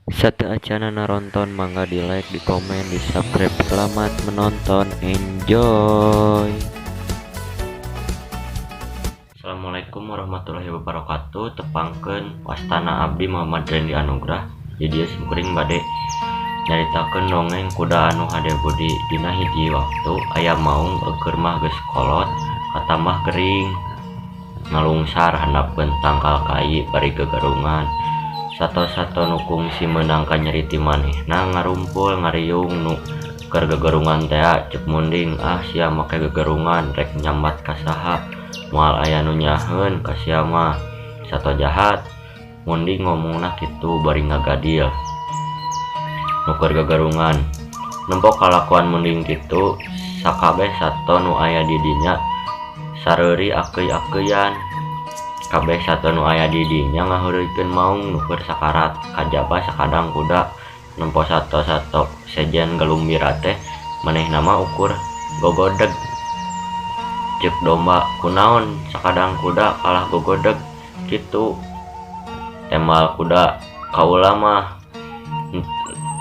Sateacana naronton mangga di like, di komen, di subscribe. Selamat menonton, enjoy. Assalamualaikum warahmatullahi wabarakatuh. Tepangkeun wastana abdi Muhammad Rendi Anugrah. Jadi sekuring bade nyaritakeun dongeng kuda anu hade budi. Dina hiji waktu aya maung eukeur mah geus kolot katambah gering ngalungsar handapkeun tangkal kai bari gegarungan. Sato-sato nukung si menang ka nyeriti manehna ngarumpul ngariung nu keur gegerungan teh cek munding sia make gegerungan rek nyambat ka saha moal aya nu nyaheun ka sia mah sato jahat munding ngomongna kitu bari ngagadil nu keur gegerungan nempok kalakuan munding kitu sakabeh sato nu aya di dinya sareuri akeuy-akeuyan. Kabeh sato nu aya di dinya ngaheureukeun maung nu keur sakarat kajaba sakadang kuda nempo sato-sato sejen galumbira teh manehna mah ukur gogodeg ceuk domba kunaon sakadang kuda kalah gogodeg kitu temal kuda kaula mah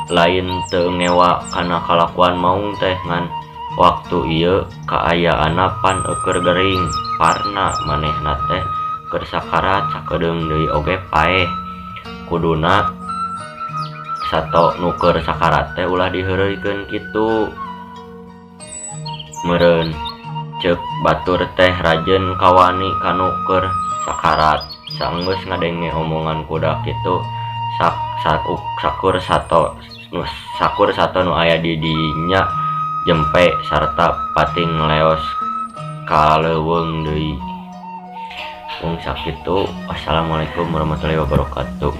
lain teu ngewa kana kalakuan maung teh ngan waktu ieu kaayaanna pan eukeur gering parna manehna teh keur sakarat sakedeung deui oge paeh kuduna sato nu keur sakarat teh ulah diheureuikeun kitu meureun ceuk batur teh rajeun kawani kanu keur sakarat saenggeus ngadenge omongan kuda kitu sakur sato nu aya di dinya jempe sarta pating leos kaleuweung deui. Wong sakitu, wassalamualaikum warahmatullahi wabarakatuh.